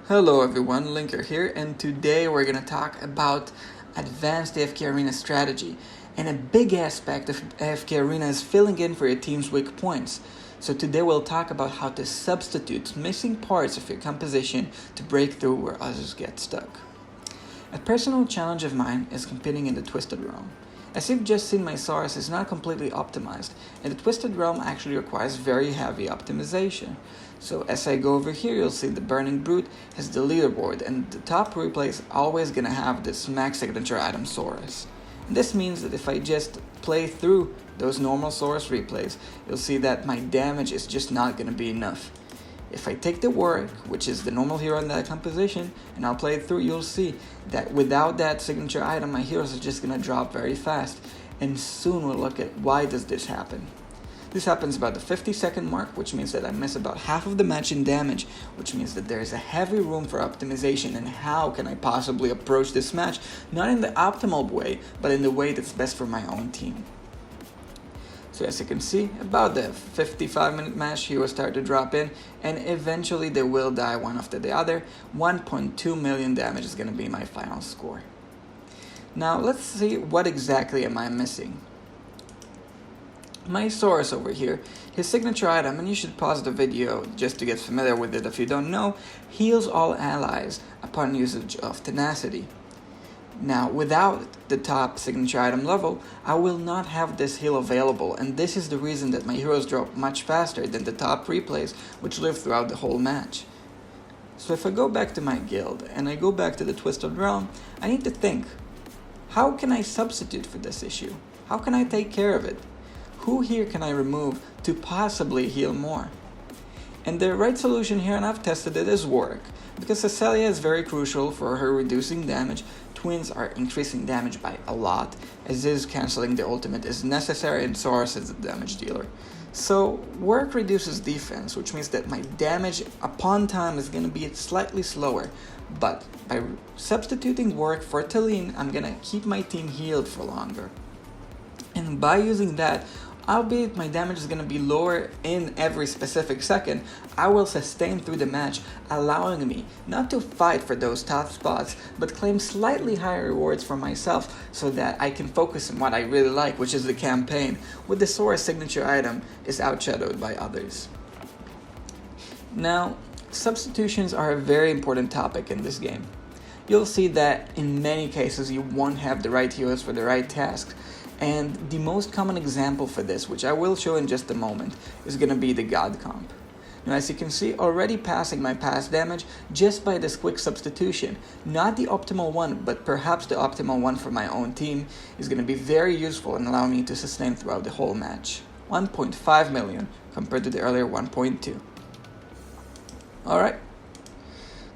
Hello everyone, Linker here, and today we're going to talk about advanced AFKArena strategy. And a big aspect of AFKArena is filling in for your team's weak points. So today we'll talk about how to substitute missing parts of your composition to break through where others get stuck. A personal challenge of mine is competing in the Twisted Realm. As you've just seen, my source is not completely optimized, and the Twisted Realm actually requires very heavy optimization. So as I go over here, you'll see the Burning Brute has the leaderboard, and the top replay is always going to have this max signature item Saurus. And this means that if I just play through those normal Saurus replays, you'll see that my damage is just not going to be enough. If I take the Warwick, which is the normal hero in that composition, and I'll play it through, you'll see that without that signature item, my heroes are just going to drop very fast. And soon we'll look at why does this happen. This happens about the 50-second mark, which means that I miss about half of the match in damage, which means that there is a heavy room for optimization. And how can I possibly approach this match? Not in the optimal way, but in the way that's best for my own team. So as you can see, about the 55-minute match, heroes start to drop in, and eventually they will die one after the other. 1.2 million damage is going to be my final score. Now let's see what exactly am I missing. My Saurus over here, his signature item, and you should pause the video just to get familiar with it if you don't know, heals all allies upon usage of tenacity. Now, without the top signature item level, I will not have this heal available, and this is the reason that my heroes drop much faster than the top replays, which live throughout the whole match. So if I go back to my guild, and I go back to the Twisted Realm, I need to think, how can I substitute for this issue? How can I take care of it? Who here can I remove to possibly heal more? And the right solution here, and I've tested it, is Warwick, because Cecilia is very crucial for her reducing damage. Twins are increasing damage by a lot, as is cancelling the ultimate is necessary, and Saurus is the damage dealer. So Warwick reduces defense, which means that my damage upon time is going to be slightly slower, but by substituting Warwick for Talene, I'm going to keep my team healed for longer. And by using that, albeit my damage is going to be lower in every specific second, I will sustain through the match, allowing me not to fight for those top spots, but claim slightly higher rewards for myself so that I can focus on what I really like, which is the campaign, with the Saurus signature item is outshadowed by others. Now, substitutions are a very important topic in this game. You'll see that in many cases you won't have the right heroes for the right tasks. And the most common example for this, which I will show in just a moment, is going to be the God comp. Now as you can see, already passing my past damage just by this quick substitution, not the optimal one, but perhaps the optimal one for my own team, is going to be very useful in allowing me to sustain throughout the whole match. 1.5 million compared to the earlier 1.2. Alright,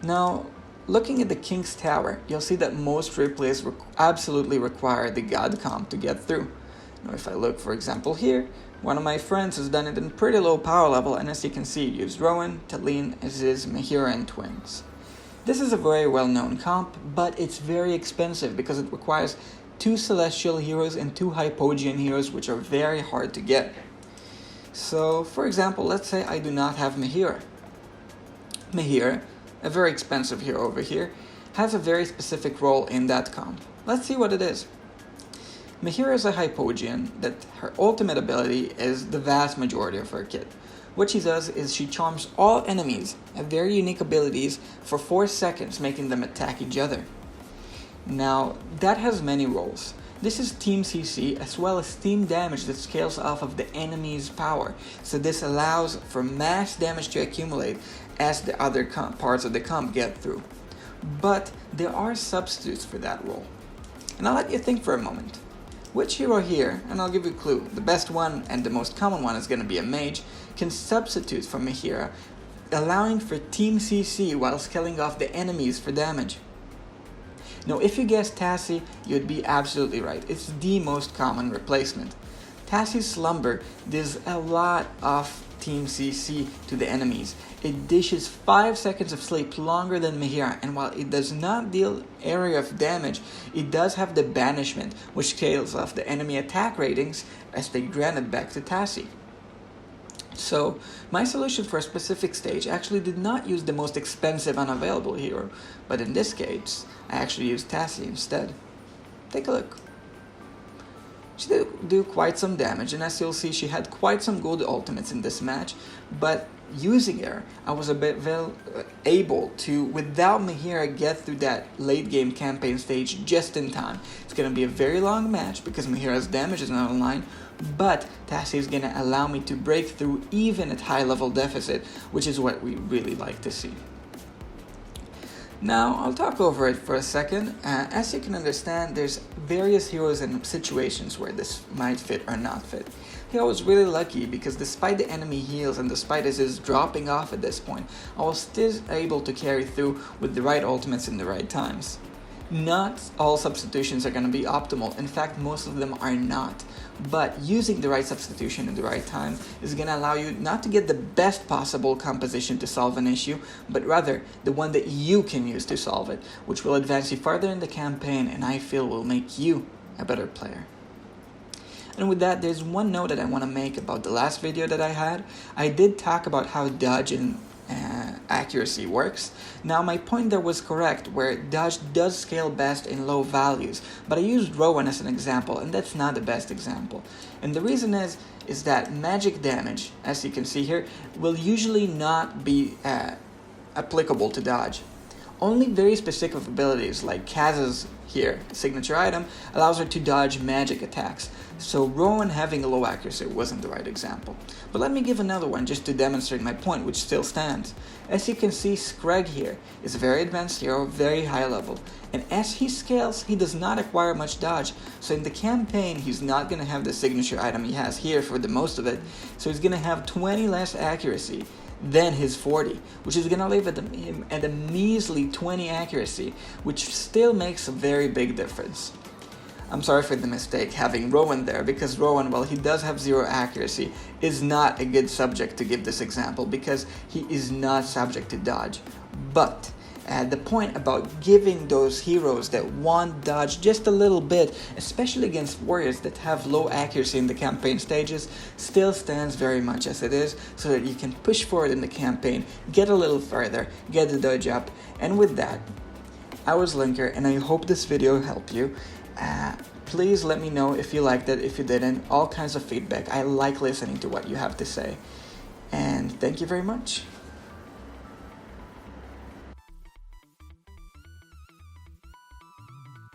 now looking at the King's Tower, you'll see that most replays absolutely require the God comp to get through. Now if I look, for example, here, one of my friends has done it in pretty low power level, and as you can see, used Rowan, Talene, Aziz, Mehira, and Twins. This is a very well-known comp, but it's very expensive because it requires 2 Celestial heroes and 2 Hypogean heroes, which are very hard to get. So, for example, let's say I do not have Mehira. Mehira, a very expensive hero over here, has a very specific role in that comp. Let's see what it is. Mehira is a Hypogean that her ultimate ability is the vast majority of her kit. What she does is she charms all enemies at very unique abilities for 4 seconds, making them attack each other. Now, that has many roles. This is Team CC as well as team damage that scales off of the enemy's power. So this allows for mass damage to accumulate as the other parts of the comp get through. But there are substitutes for that role. And I'll let you think for a moment. Which hero here, and I'll give you a clue, the best one and the most common one is going to be a mage, can substitute for Mehira, allowing for Team CC while scaling off the enemies for damage? Now, if you guessed Tassie, you'd be absolutely right. It's the most common replacement. Tassie's Slumber does a lot of Team CC to the enemies. It dishes 5 seconds of sleep longer than Mehira, and while it does not deal area of damage, it does have the banishment, which scales off the enemy attack ratings as they grant it back to Tassie. So my solution for a specific stage actually did not use the most expensive unavailable hero, but in this case, I actually used Tassie instead. Take a look. She did do quite some damage, and as you'll see, she had quite some good ultimates in this match, but using her, I was a bit able to, without Mihira, get through that late game campaign stage just in time. It's going to be a very long match because Mihira's damage is not online, but Tassie is going to allow me to break through even at high level deficit, which is what we really like to see. Now, I'll talk over it for a second. As you can understand, there's various heroes and situations where this might fit or not fit. Here I was really lucky because despite the enemy heals and despite his dropping off at this point, I was still able to carry through with the right ultimates in the right times. Not all substitutions are going to be optimal, in fact most of them are not, but using the right substitution in the right time is going to allow you not to get the best possible composition to solve an issue, but rather the one that you can use to solve it, which will advance you farther in the campaign and I feel will make you a better player. And with that, there's one note that I want to make about the last video that I had. I did talk about how dodge and accuracy works. Now my point there was correct, where dodge does scale best in low values, but I used Rowan as an example, and that's not the best example. And the reason is that magic damage, as you can see here, will usually not be applicable to dodge. Only very specific abilities like Kaz's here, signature item, allows her to dodge magic attacks. So Rowan having a low accuracy wasn't the right example. But let me give another one just to demonstrate my point, which still stands. As you can see, Scrag here is a very advanced hero, very high level. And as he scales, he does not acquire much dodge. So in the campaign, he's not going to have the signature item he has here for the most of it. So he's going to have 20 less accuracy than his 40, which is going to leave him at a measly 20 accuracy, which still makes a very big difference. I'm sorry for the mistake having Rowan there, because Rowan, while he does have 0 accuracy, is not a good subject to give this example because he is not subject to dodge. But the point about giving those heroes that want dodge just a little bit, especially against warriors that have low accuracy in the campaign stages, still stands very much as it is, so that you can push forward in the campaign, get a little further, get the dodge up. And with that, I was Linker, and I hope this video helped you. Please let me know if you liked it, if you didn't, all kinds of feedback. I like listening to what you have to say. And thank you very much.